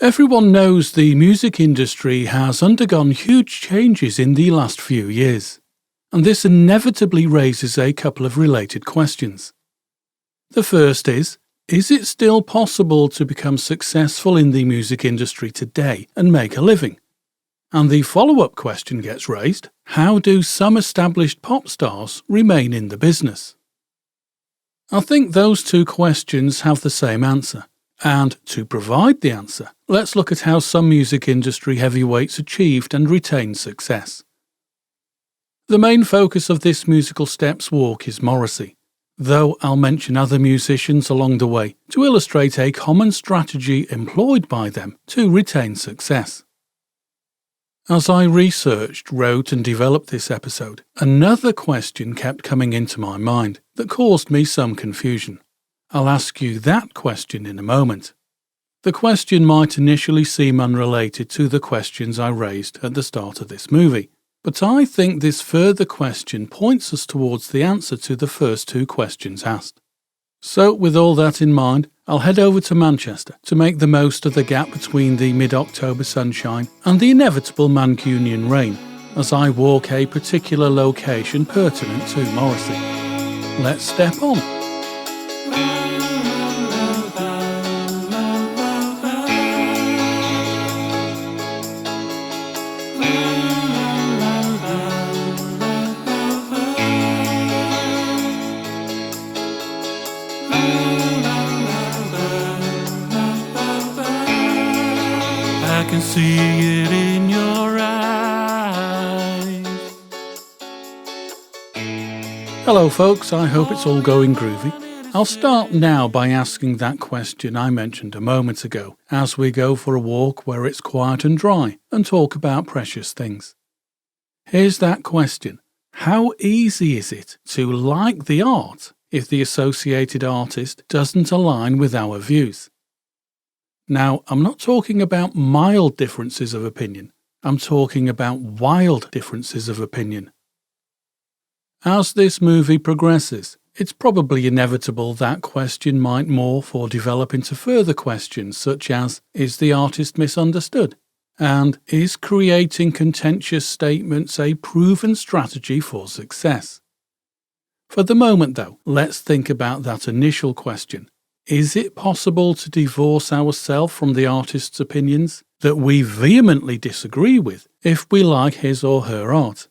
Everyone knows the music industry has undergone huge changes in the last few years, and this inevitably raises a couple of related questions. The first is it still possible to become successful in the music industry today and make a living? And the follow-up question gets raised, how do some established pop stars remain in the business? I think those two questions have the same answer. And to provide the answer, let's look at how some music industry heavyweights achieved and retained success. The main focus of this musical steps walk is Morrissey, though I'll mention other musicians along the way to illustrate a common strategy employed by them to retain success. As I researched, wrote and developed this episode, another question kept coming into my mind that caused me some confusion. I'll ask you that question in a moment. The question might initially seem unrelated to the questions I raised at the start of this movie, but I think this further question points us towards the answer to the first two questions asked. So, with all that in mind, I'll head over to Manchester to make the most of the gap between the mid-October sunshine and the inevitable Mancunian rain as I walk a particular location pertinent to Morrissey. Let's step on. I can see it in your eyes. Hello folks, I hope it's all going groovy. I'll start now by asking that question I mentioned a moment ago as we go for a walk where it's quiet and dry and talk about precious things. Here's that question. How easy is it to like the art if the associated artist doesn't align with our views? Now, I'm not talking about mild differences of opinion. I'm talking about wild differences of opinion. As this movie progresses, it's probably inevitable that question might morph or develop into further questions such as, is the artist misunderstood? And is creating contentious statements a proven strategy for success? For the moment though, let's think about that initial question. Is it possible to divorce ourselves from the artist's opinions that we vehemently disagree with if we like his or her art?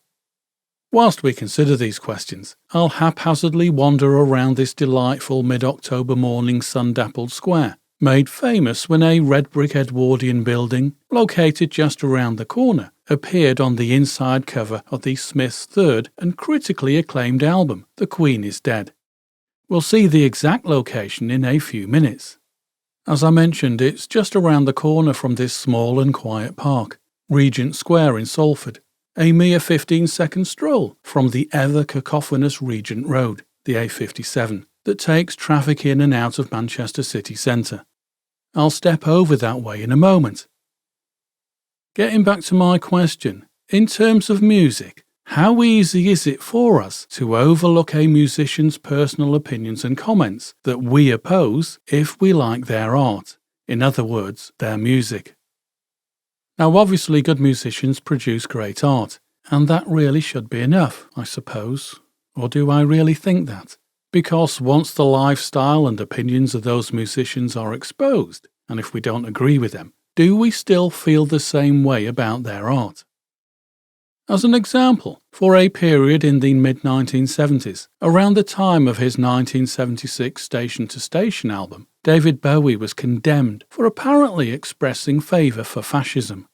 Whilst we consider these questions, I'll haphazardly wander around this delightful mid-October morning sun-dappled square, made famous when a red brick Edwardian building, located just around the corner, appeared on the inside cover of the Smiths' third and critically acclaimed album, The Queen is Dead. We'll see the exact location in a few minutes. As I mentioned, it's just around the corner from this small and quiet park, Regent Square in Salford, a mere 15-second stroll from the ever-cacophonous Regent Road, the A57, that takes traffic in and out of Manchester city centre. I'll step over that way in a moment. Getting back to my question, in terms of music, how easy is it for us to overlook a musician's personal opinions and comments that we oppose if we like their art? In other words, their music. Now obviously good musicians produce great art, and that really should be enough, I suppose. Or do I really think that? Because once the lifestyle and opinions of those musicians are exposed, and if we don't agree with them, do we still feel the same way about their art? As an example, for a period in the mid-1970s, around the time of his 1976 Station to Station album, David Bowie was condemned for apparently expressing favour for fascism.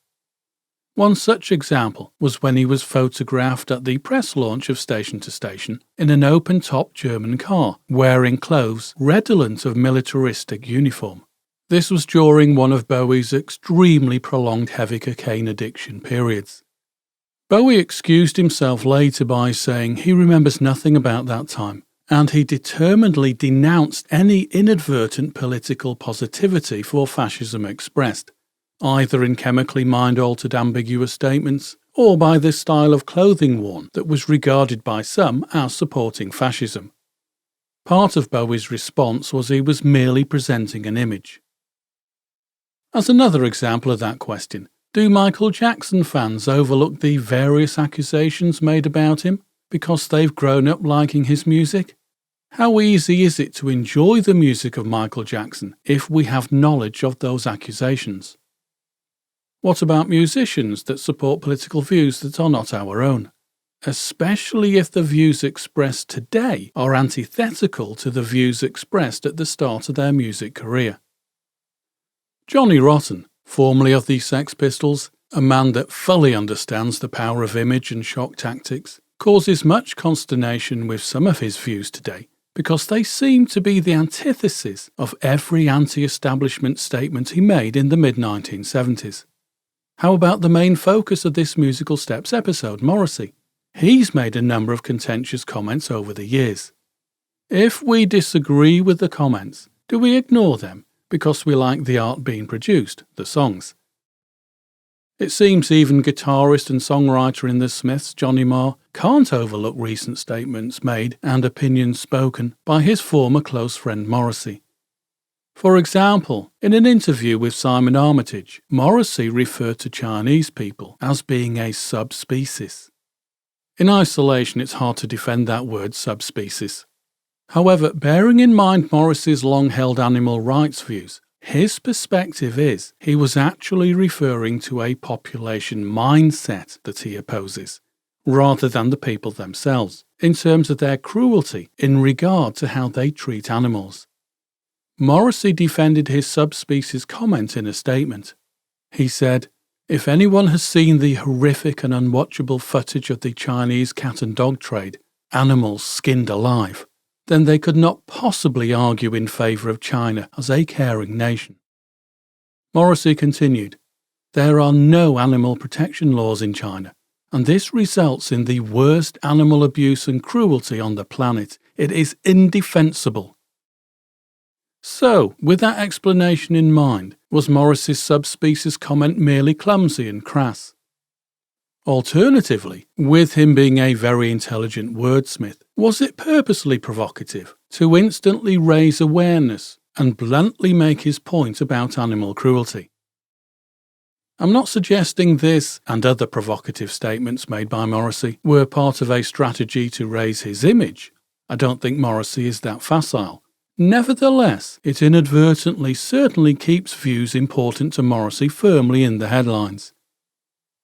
One such example was when he was photographed at the press launch of Station to Station in an open-top German car, wearing clothes redolent of militaristic uniform. This was during one of Bowie's extremely prolonged heavy cocaine addiction periods. Bowie excused himself later by saying he remembers nothing about that time, and he determinedly denounced any inadvertent political positivity for fascism expressed, either in chemically mind-altered ambiguous statements or by the style of clothing worn that was regarded by some as supporting fascism. Part of Bowie's response was he was merely presenting an image. As another example of that question, do Michael Jackson fans overlook the various accusations made about him because they've grown up liking his music? How easy is it to enjoy the music of Michael Jackson if we have knowledge of those accusations? What about musicians that support political views that are not our own? Especially if the views expressed today are antithetical to the views expressed at the start of their music career. Johnny Rotten, formerly of the Sex Pistols, a man that fully understands the power of image and shock tactics, causes much consternation with some of his views today because they seem to be the antithesis of every anti-establishment statement he made in the mid-1970s. How about the main focus of this Musical Steps episode, Morrissey? He's made a number of contentious comments over the years. If we disagree with the comments, do we ignore them because we like the art being produced, the songs? It seems even guitarist and songwriter in the Smiths, Johnny Marr, can't overlook recent statements made and opinions spoken by his former close friend Morrissey. For example, in an interview with Simon Armitage, Morrissey referred to Chinese people as being a subspecies. In isolation, it's hard to defend that word subspecies. However, bearing in mind Morrissey's long-held animal rights views, his perspective is he was actually referring to a population mindset that he opposes, rather than the people themselves, in terms of their cruelty in regard to how they treat animals. Morrissey defended his subspecies comment in a statement. He said, "If anyone has seen the horrific and unwatchable footage of the Chinese cat and dog trade, animals skinned alive, then they could not possibly argue in favour of China as a caring nation." Morrissey continued, "There are no animal protection laws in China, and this results in the worst animal abuse and cruelty on the planet. It is indefensible." So, with that explanation in mind, was Morrissey's subspecies comment merely clumsy and crass? Alternatively, with him being a very intelligent wordsmith, was it purposely provocative to instantly raise awareness and bluntly make his point about animal cruelty? I'm not suggesting this and other provocative statements made by Morrissey were part of a strategy to raise his image. I don't think Morrissey is that facile. Nevertheless, it inadvertently certainly keeps views important to Morrissey firmly in the headlines.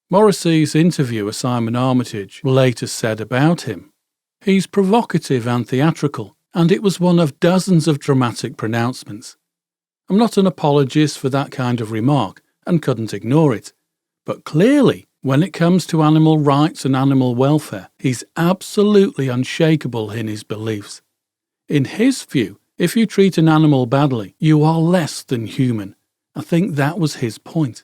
Morrissey's interviewer Simon Armitage later said about him, "He's provocative and theatrical, and it was one of dozens of dramatic pronouncements. I'm not an apologist for that kind of remark and couldn't ignore it, but clearly, when it comes to animal rights and animal welfare, he's absolutely unshakable in his beliefs. In his view, if you treat an animal badly, you are less than human. I think that was his point."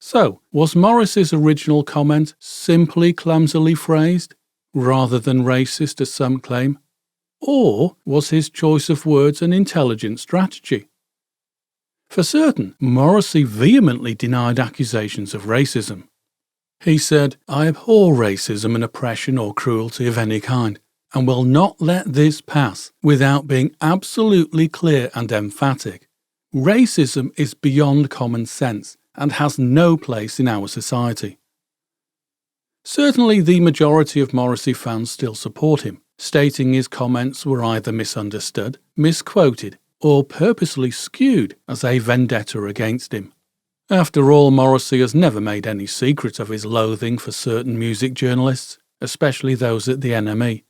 So, was Morrissey's original comment simply clumsily phrased, rather than racist as some claim? Or was his choice of words an intelligent strategy? For certain, Morrissey vehemently denied accusations of racism. He said, "I abhor racism and oppression or cruelty of any kind, and will not let this pass without being absolutely clear and emphatic. Racism is beyond common sense and has no place in our society." Certainly the majority of Morrissey fans still support him, stating his comments were either misunderstood, misquoted, or purposely skewed as a vendetta against him. After all, Morrissey has never made any secret of his loathing for certain music journalists, especially those at the NME.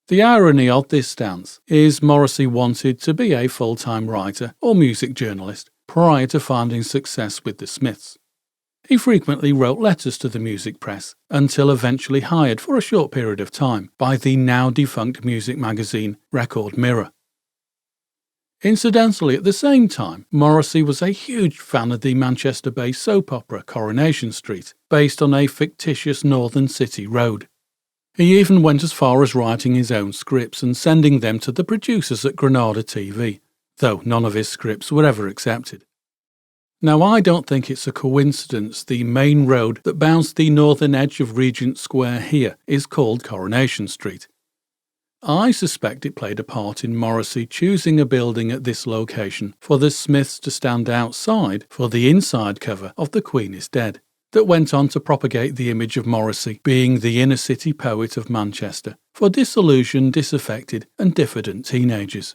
The irony of this stance is Morrissey wanted to be a full-time writer or music journalist prior to finding success with the Smiths. He frequently wrote letters to the music press until eventually hired for a short period of time by the now-defunct music magazine Record Mirror. Incidentally, at the same time, Morrissey was a huge fan of the Manchester-based soap opera Coronation Street, based on a fictitious northern city road. He even went as far as writing his own scripts and sending them to the producers at Granada TV, though none of his scripts were ever accepted. Now, I don't think it's a coincidence the main road that bounds the northern edge of Regent Square here is called Coronation Street. I suspect it played a part in Morrissey choosing a building at this location for the Smiths to stand outside for the inside cover of The Queen is Dead, that went on to propagate the image of Morrissey being the inner city poet of Manchester for disillusioned, disaffected and diffident teenagers.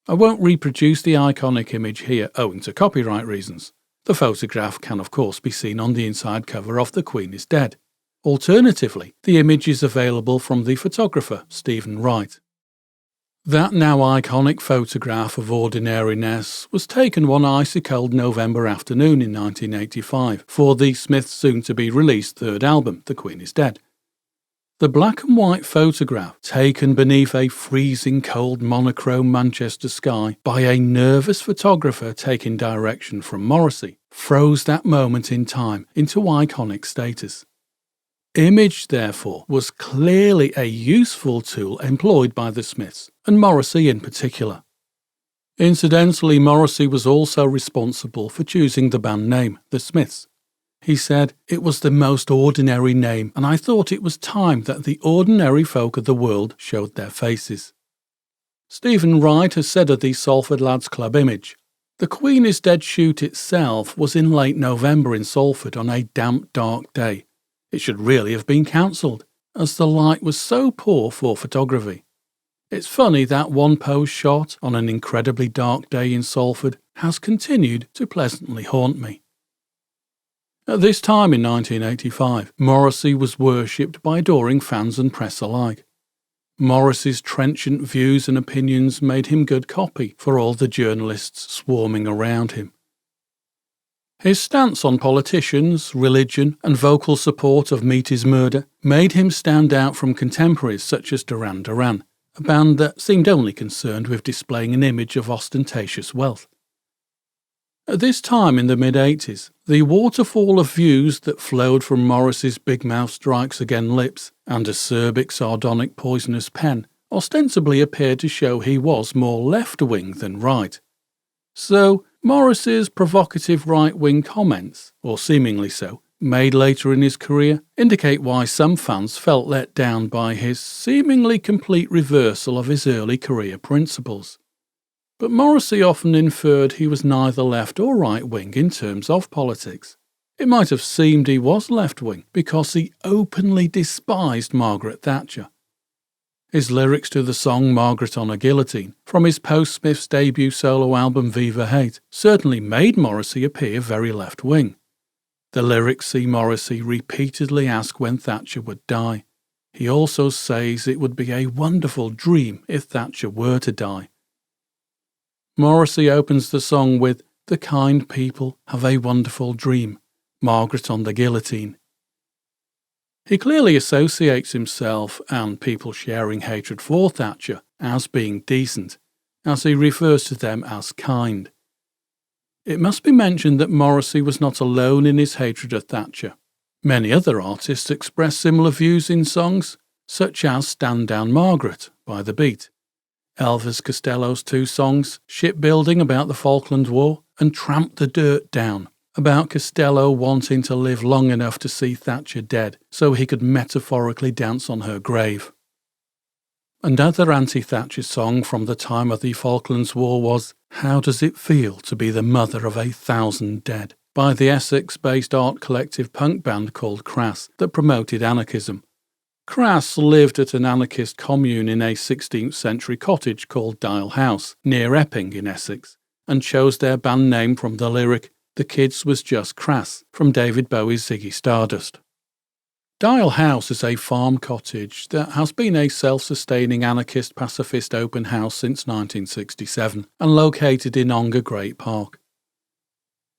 I won't reproduce the iconic image here owing to copyright reasons. The photograph can of course be seen on the inside cover of The Queen is Dead. Alternatively, the image is available from the photographer Stephen Wright. That now iconic photograph of ordinariness was taken one icy cold November afternoon in 1985 for the Smiths' soon-to-be-released third album, The Queen is Dead. The black and white photograph, taken beneath a freezing cold monochrome Manchester sky by a nervous photographer taking direction from Morrissey, froze that moment in time into iconic status. Image, therefore, was clearly a useful tool employed by the Smiths, and Morrissey in particular. Incidentally, Morrissey was also responsible for choosing the band name, The Smiths. He said, "It was the most ordinary name, and I thought it was time that the ordinary folk of the world showed their faces." Stephen Wright has said of the Salford Lads Club image, "The Queen is Dead shoot itself was in late November in Salford on a damp, dark day. It should really have been cancelled, as the light was so poor for photography. It's funny that one pose shot on an incredibly dark day in Salford has continued to pleasantly haunt me." At this time in 1985, Morrissey was worshipped by adoring fans and press alike. Morrissey's trenchant views and opinions made him good copy for all the journalists swarming around him. His stance on politicians, religion, and vocal support of Meaty's murder made him stand out from contemporaries such as Duran Duran, a band that seemed only concerned with displaying an image of ostentatious wealth. At this time in the mid-80s, the waterfall of views that flowed from Morrissey's big mouth strikes again lips and acerbic, sardonic, poisonous pen ostensibly appeared to show he was more left-wing than right. So, Morrissey's provocative right-wing comments, or seemingly so, made later in his career, indicate why some fans felt let down by his seemingly complete reversal of his early career principles. But Morrissey often inferred he was neither left or right-wing in terms of politics. It might have seemed he was left-wing because he openly despised Margaret Thatcher. His lyrics to the song Margaret on a Guillotine, from his post-Smiths debut solo album Viva Hate, certainly made Morrissey appear very left-wing. The lyrics see Morrissey repeatedly ask when Thatcher would die. He also says it would be a wonderful dream if Thatcher were to die. Morrissey opens the song with, "The kind people have a wonderful dream, Margaret on the guillotine." He clearly associates himself and people sharing hatred for Thatcher as being decent, as he refers to them as kind. It must be mentioned that Morrissey was not alone in his hatred of Thatcher. Many other artists express similar views in songs, such as Stand Down Margaret by The Beat, Elvis Costello's two songs, Shipbuilding about the Falkland War and Tramp the Dirt Down, about Costello wanting to live long enough to see Thatcher dead so he could metaphorically dance on her grave. Another anti-Thatcher song from the time of the Falklands War was How Does It Feel to Be the Mother of 1,000 Dead by the Essex-based art collective punk band called Crass that promoted anarchism. Crass lived at an anarchist commune in a 16th century cottage called Dial House near Epping in Essex and chose their band name from the lyric "The Kids Was Just Crass" from David Bowie's Ziggy Stardust. Dial House is a farm cottage that has been a self-sustaining anarchist pacifist open house since 1967 and located in Ongar Great Park.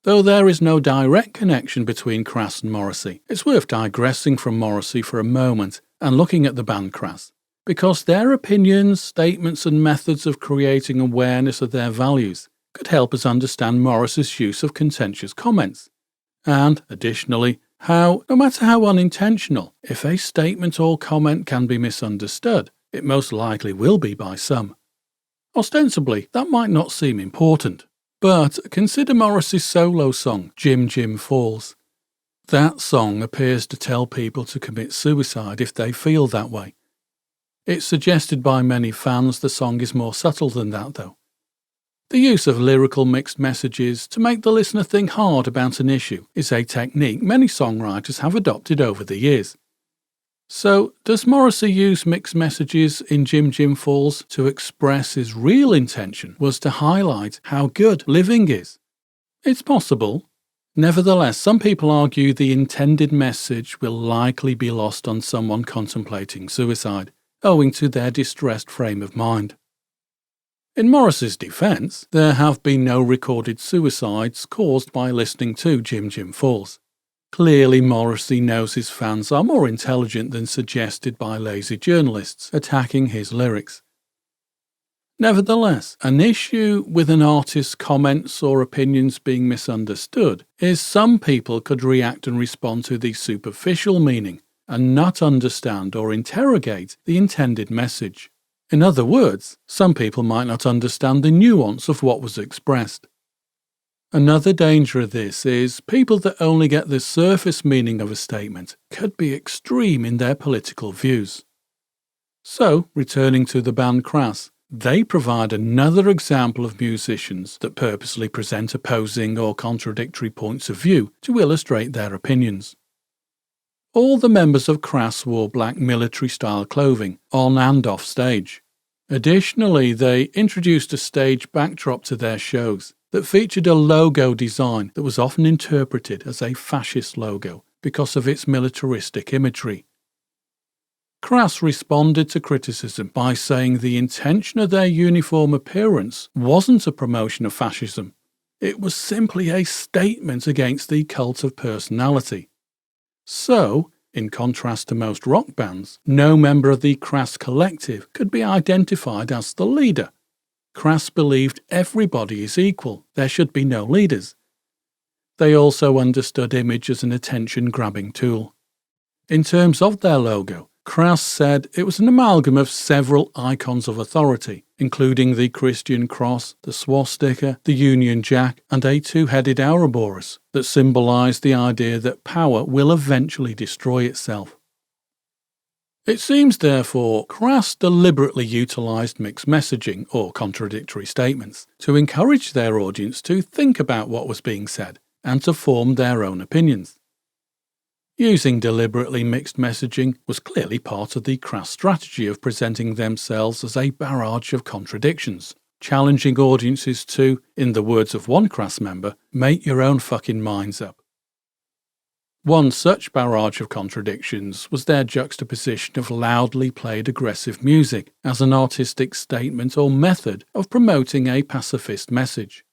Though there is no direct connection between Crass and Morrissey, it's worth digressing from Morrissey for a moment and looking at the band Crass, because their opinions, statements and methods of creating awareness of their values could help us understand Morrissey's use of contentious comments, and, additionally, how, no matter how unintentional, if a statement or comment can be misunderstood, it most likely will be by some. Ostensibly, that might not seem important, but consider Morrissey's solo song, Jim Jim Falls. That song appears to tell people to commit suicide if they feel that way. It's suggested by many fans the song is more subtle than that, though. The use of lyrical mixed messages to make the listener think hard about an issue is a technique many songwriters have adopted over the years. So, does Morrissey use mixed messages in Jim Jim Falls to express his real intention was to highlight how good living is? It's possible. Nevertheless, some people argue the intended message will likely be lost on someone contemplating suicide, owing to their distressed frame of mind. In Morrissey's defence, there have been no recorded suicides caused by listening to Jim Jim Falls. Clearly, Morrissey knows his fans are more intelligent than suggested by lazy journalists attacking his lyrics. Nevertheless, an issue with an artist's comments or opinions being misunderstood is some people could react and respond to the superficial meaning and not understand or interrogate the intended message. In other words, some people might not understand the nuance of what was expressed. Another danger of this is people that only get the surface meaning of a statement could be extreme in their political views. So, returning to the band Crass, they provide another example of musicians that purposely present opposing or contradictory points of view to illustrate their opinions. All the members of Crass wore black military-style clothing on and off stage. Additionally, they introduced a stage backdrop to their shows that featured a logo design that was often interpreted as a fascist logo because of its militaristic imagery. Crass responded to criticism by saying the intention of their uniform appearance wasn't a promotion of fascism. It was simply a statement against the cult of personality. So, in contrast to most rock bands, no member of the Crass collective could be identified as the leader. Crass believed everybody is equal, there should be no leaders. They also understood image as an attention-grabbing tool. In terms of their logo, Crass said it was an amalgam of several icons of authority, including the Christian cross, the swastika, the Union Jack, and a two-headed Ouroboros that symbolized the idea that power will eventually destroy itself. It seems, therefore, Crass deliberately utilized mixed messaging or contradictory statements to encourage their audience to think about what was being said and to form their own opinions. Using deliberately mixed messaging was clearly part of the Crass strategy of presenting themselves as a barrage of contradictions, challenging audiences to, in the words of one Crass member, make your own fucking minds up. One such barrage of contradictions was their juxtaposition of loudly played aggressive music as an artistic statement or method of promoting a pacifist message.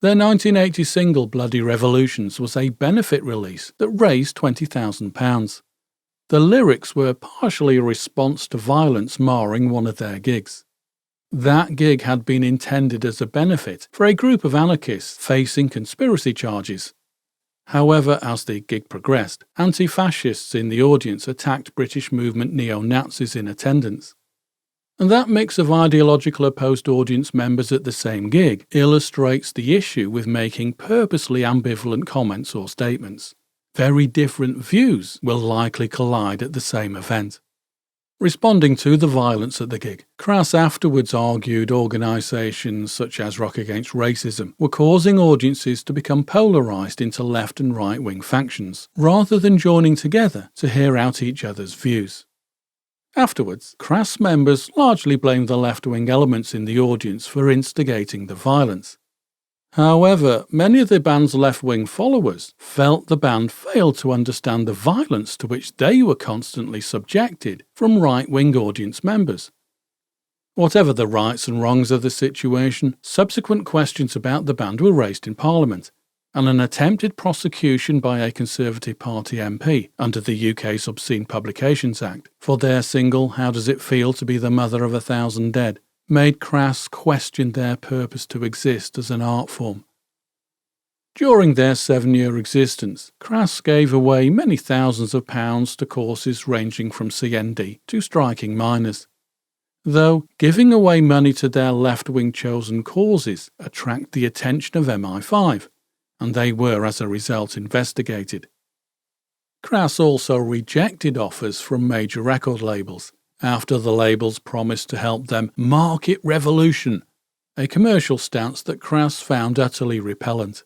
Their 1980 single Bloody Revolutions was a benefit release that raised £20,000. The lyrics were partially a response to violence marring one of their gigs. That gig had been intended as a benefit for a group of anarchists facing conspiracy charges. However, as the gig progressed, anti-fascists in the audience attacked British movement neo-Nazis in attendance. And that mix of ideological opposed audience members at the same gig illustrates the issue with making purposely ambivalent comments or statements. Very different views will likely collide at the same event. Responding to the violence at the gig, Crass afterwards argued organisations such as Rock Against Racism were causing audiences to become polarised into left and right-wing factions, rather than joining together to hear out each other's views. Afterwards, Crass members largely blamed the left-wing elements in the audience for instigating the violence. However, many of the band's left-wing followers felt the band failed to understand the violence to which they were constantly subjected from right-wing audience members. Whatever the rights and wrongs of the situation, subsequent questions about the band were raised in Parliament, and an attempted prosecution by a Conservative Party MP under the UK's Obscene Publications Act for their single How Does It Feel to Be the Mother of 1,000 Dead made Crass question their purpose to exist as an art form. During their 7-year existence, Crass gave away many thousands of pounds to causes ranging from CND to striking miners. Though giving away money to their left-wing chosen causes attracted the attention of MI5, and they were as a result investigated. Crass also rejected offers from major record labels, after the labels promised to help them market revolution, a commercial stance that Crass found utterly repellent.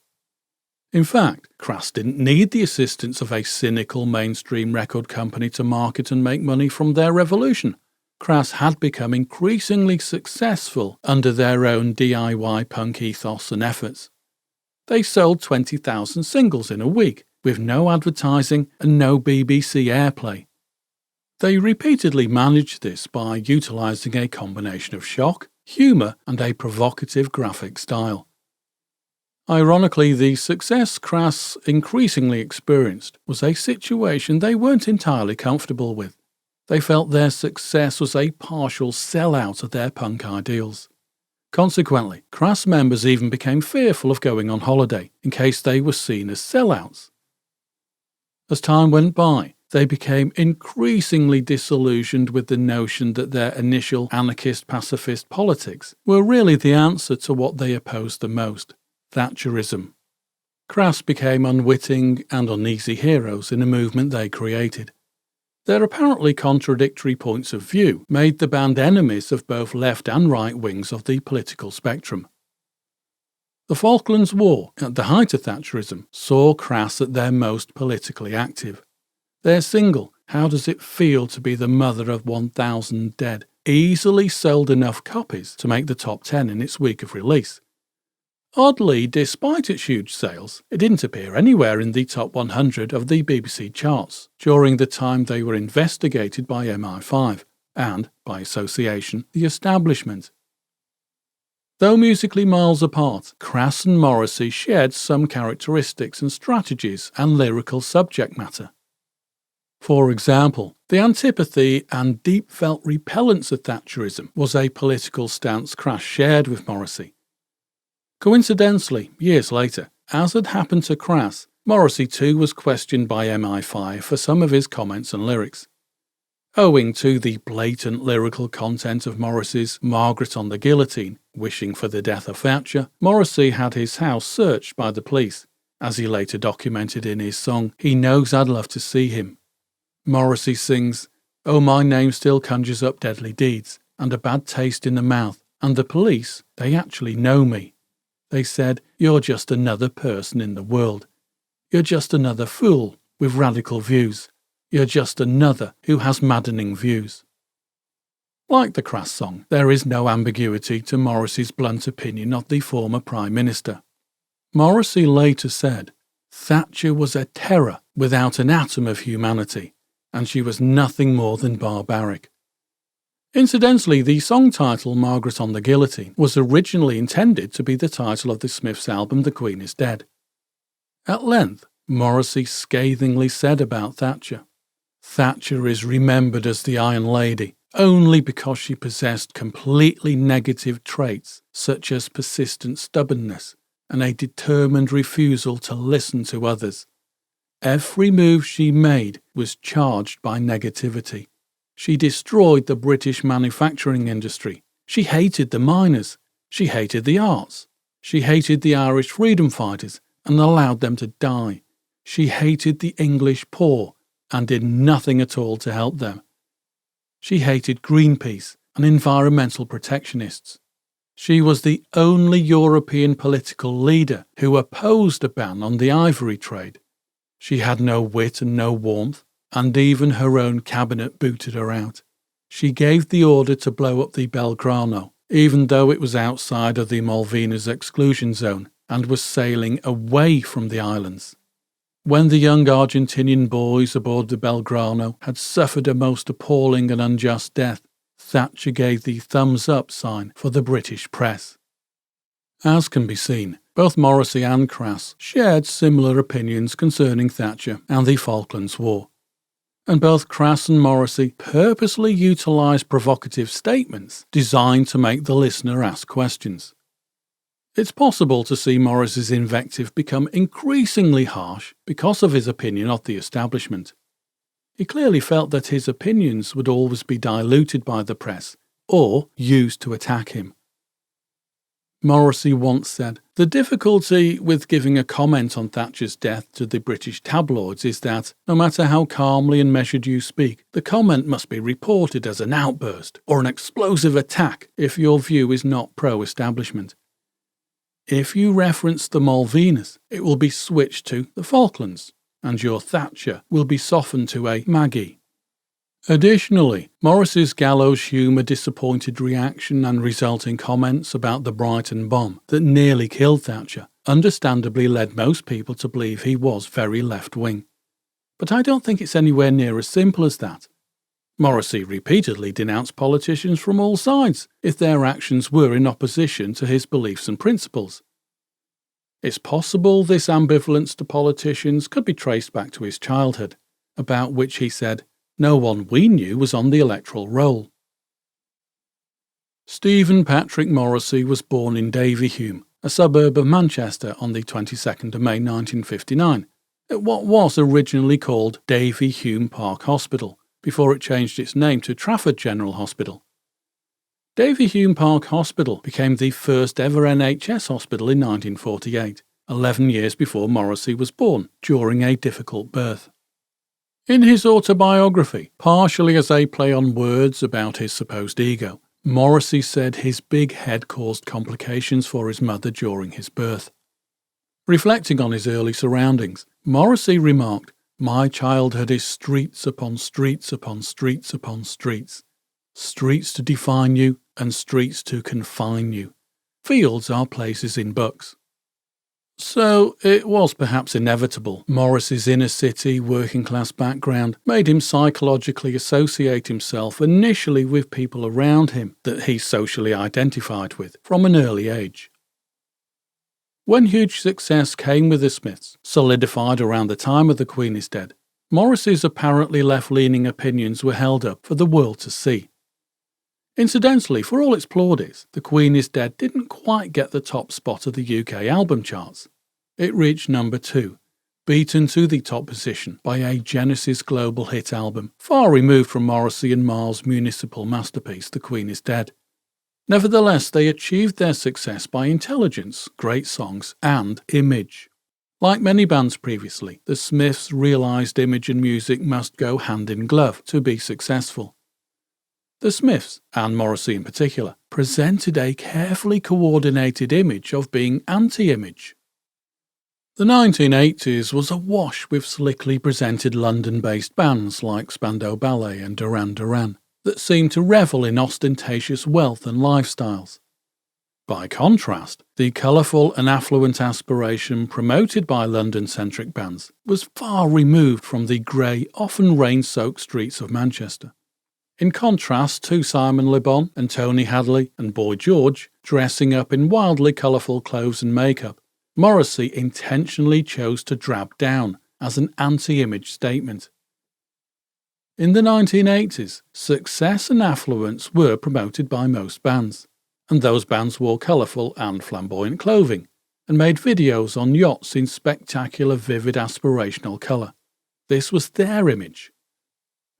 In fact, Crass didn't need the assistance of a cynical mainstream record company to market and make money from their revolution. Crass had become increasingly successful under their own DIY punk ethos and efforts. They sold 20,000 singles in a week, with no advertising and no BBC airplay. They repeatedly managed this by utilising a combination of shock, humour and a provocative graphic style. Ironically, the success Crass increasingly experienced was a situation they weren't entirely comfortable with. They felt their success was a partial sellout of their punk ideals. Consequently, Crass members even became fearful of going on holiday in case they were seen as sellouts. As time went by, they became increasingly disillusioned with the notion that their initial anarchist-pacifist politics were really the answer to what they opposed the most: Thatcherism. Crass became unwitting and uneasy heroes in a movement they created. Their apparently contradictory points of view made the band enemies of both left and right wings of the political spectrum. The Falklands War, at the height of Thatcherism, saw Crass at their most politically active. Their single, How Does It Feel to Be the Mother of 1,000 Dead, easily sold enough copies to make the top 10 in its week of release. Oddly, despite its huge sales, it didn't appear anywhere in the top 100 of the BBC charts during the time they were investigated by MI5 and, by association, the establishment. Though musically miles apart, Crass and Morrissey shared some characteristics and strategies and lyrical subject matter. For example, the antipathy and deep-felt repellence of Thatcherism was a political stance Crass shared with Morrissey. Coincidentally, years later, as had happened to Crass, Morrissey too was questioned by MI5 for some of his comments and lyrics. Owing to the blatant lyrical content of Morrissey's Margaret on the Guillotine, wishing for the death of Thatcher, Morrissey had his house searched by the police, as he later documented in his song He Knows I'd Love to See Him. Morrissey sings, "Oh, my name still conjures up deadly deeds, and a bad taste in the mouth, and the police, they actually know me. They said, you're just another person in the world. You're just another fool with radical views. You're just another who has maddening views." Like the Crass song, there is no ambiguity to Morrissey's blunt opinion of the former Prime Minister. Morrissey later said, "Thatcher was a terror without an atom of humanity, and she was nothing more than barbaric." Incidentally, the song title Margaret on the Guillotine was originally intended to be the title of the Smiths' album The Queen is Dead. At length, Morrissey scathingly said about Thatcher, "Thatcher is remembered as the Iron Lady only because she possessed completely negative traits such as persistent stubbornness and a determined refusal to listen to others. Every move she made was charged by negativity. She destroyed the British manufacturing industry. She hated the miners. She hated the arts. She hated the Irish freedom fighters and allowed them to die. She hated the English poor and did nothing at all to help them. She hated Greenpeace and environmental protectionists. She was the only European political leader who opposed a ban on the ivory trade. She had no wit and no warmth, and even her own cabinet booted her out. She gave the order to blow up the Belgrano, even though it was outside of the Malvinas exclusion zone and was sailing away from the islands. When the young Argentinian boys aboard the Belgrano had suffered a most appalling and unjust death, Thatcher gave the thumbs-up sign for the British press. As can be seen, both Morrissey and Crass shared similar opinions concerning Thatcher and the Falklands War. And both Crass and Morrissey purposely utilised provocative statements designed to make the listener ask questions. It's possible to see Morrissey's invective become increasingly harsh because of his opinion of the establishment. He clearly felt that his opinions would always be diluted by the press or used to attack him. Morrissey once said, "The difficulty with giving a comment on Thatcher's death to the British tabloids is that, no matter how calmly and measured you speak, the comment must be reported as an outburst or an explosive attack if your view is not pro-establishment. If you reference the Malvinas, it will be switched to the Falklands, and your Thatcher will be softened to a Maggie." Additionally, Morrissey's gallows humour, disappointed reaction and resulting comments about the Brighton bomb that nearly killed Thatcher understandably led most people to believe he was very left-wing. But I don't think it's anywhere near as simple as that. Morrissey repeatedly denounced politicians from all sides if their actions were in opposition to his beliefs and principles. It's possible this ambivalence to politicians could be traced back to his childhood, about which he said, "No one we knew was on the electoral roll." Stephen Patrick Morrissey was born in Davyhulme, a suburb of Manchester, on the 22nd of May 1959, at what was originally called Davyhulme Park Hospital, before it changed its name to Trafford General Hospital. Davyhulme Park Hospital became the first ever NHS hospital in 1948, 11 years before Morrissey was born, during a difficult birth. In his autobiography, partially as a play on words about his supposed ego, Morrissey said his big head caused complications for his mother during his birth. Reflecting on his early surroundings, Morrissey remarked, "My childhood is streets upon streets upon streets upon streets. Streets to define you and streets to confine you. Fields are places in books." So it was perhaps inevitable Morrissey's inner-city, working-class background made him psychologically associate himself initially with people around him that he socially identified with from an early age. When huge success came with the Smiths, solidified around the time of The Queen is Dead, Morrissey's apparently left-leaning opinions were held up for the world to see. Incidentally, for all its plaudits, The Queen is Dead didn't quite get the top spot of the UK album charts. It reached number 2, beaten to the top position by a Genesis global hit album, far removed from Morrissey and Marr's municipal masterpiece, The Queen is Dead. Nevertheless, they achieved their success by intelligence, great songs, and image. Like many bands previously, the Smiths realised image and music must go hand in glove to be successful. The Smiths, and Morrissey in particular, presented a carefully coordinated image of being anti-image. The 1980s was awash with slickly presented London-based bands like Spandau Ballet and Duran Duran that seemed to revel in ostentatious wealth and lifestyles. By contrast, the colourful and affluent aspiration promoted by London-centric bands was far removed from the grey, often rain-soaked streets of Manchester. In contrast to Simon Le Bon and Tony Hadley and Boy George dressing up in wildly colourful clothes and makeup, Morrissey intentionally chose to drab down as an anti-image statement. In the 1980s, success and affluence were promoted by most bands, and those bands wore colourful and flamboyant clothing and made videos on yachts in spectacular, vivid, aspirational colour. This was their image.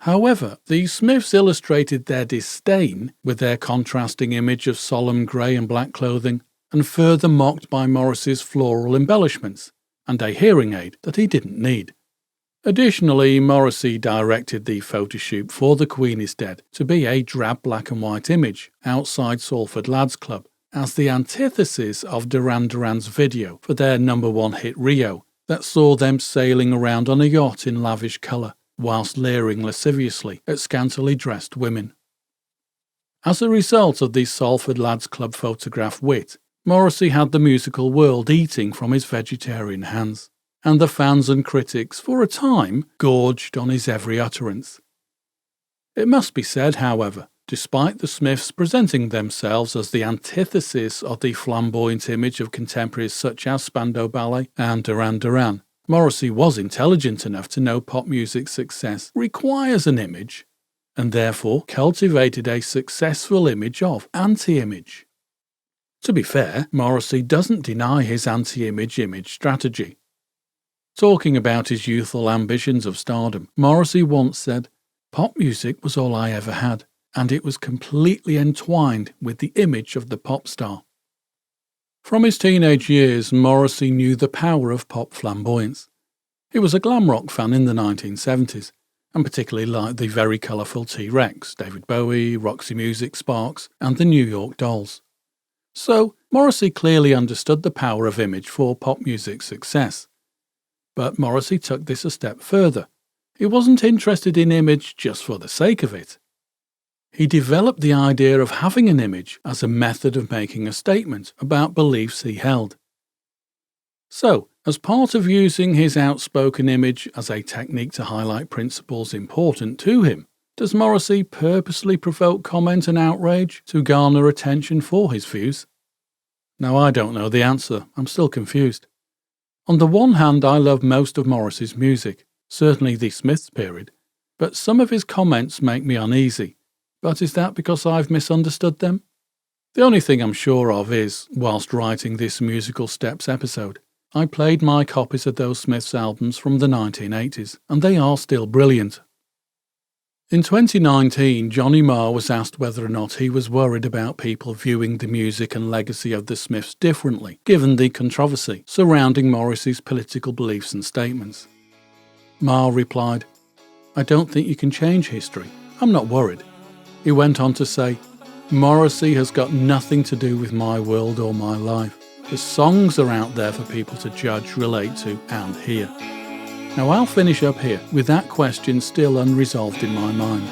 However, the Smiths illustrated their disdain with their contrasting image of solemn grey and black clothing, and further mocked by Morrissey's floral embellishments, and a hearing aid that he didn't need. Additionally, Morrissey directed the photoshoot for The Queen is Dead to be a drab black and white image outside Salford Lads Club, as the antithesis of Duran Duran's video for their #1 hit Rio, that saw them sailing around on a yacht in lavish colour, whilst leering lasciviously at scantily dressed women. As a result of the Salford Lads Club photograph wit, Morrissey had the musical world eating from his vegetarian hands, and the fans and critics, for a time, gorged on his every utterance. It must be said, however, despite the Smiths presenting themselves as the antithesis of the flamboyant image of contemporaries such as Spandau Ballet and Duran Duran, Morrissey was intelligent enough to know pop music success requires an image, and therefore cultivated a successful image of anti-image. To be fair, Morrissey doesn't deny his anti-image strategy. Talking about his youthful ambitions of stardom, Morrissey once said, "Pop music was all I ever had, and it was completely entwined with the image of the pop star." From his teenage years, Morrissey knew the power of pop flamboyance. He was a glam rock fan in the 1970s, and particularly liked the very colourful T-Rex, David Bowie, Roxy Music, Sparks, and the New York Dolls. So, Morrissey clearly understood the power of image for pop music's success. But Morrissey took this a step further. He wasn't interested in image just for the sake of it. He developed the idea of having an image as a method of making a statement about beliefs he held. So, as part of using his outspoken image as a technique to highlight principles important to him, does Morrissey purposely provoke comment and outrage to garner attention for his views? Now, I don't know the answer. I'm still confused. On the one hand, I love most of Morrissey's music, certainly the Smiths period, but some of his comments make me uneasy. But is that because I've misunderstood them? The only thing I'm sure of is, whilst writing this Musical Steps episode, I played my copies of those Smiths albums from the 1980s, and they are still brilliant. In 2019, Johnny Marr was asked whether or not he was worried about people viewing the music and legacy of the Smiths differently, given the controversy surrounding Morrissey's political beliefs and statements. Marr replied, "I don't think you can change history. I'm not worried." He went on to say, "Morrissey has got nothing to do with my world or my life. The songs are out there for people to judge, relate to, and hear." Now I'll finish up here with that question still unresolved in my mind.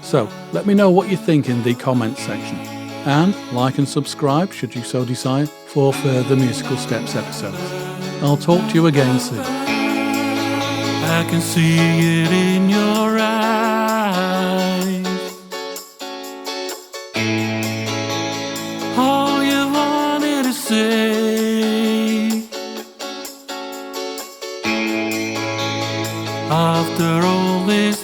So let me know what you think in the comments section, and like and subscribe should you so desire for further Musical Steps episodes. I'll talk to you again soon. I can see it in your eyes. All you wanted to say. After all this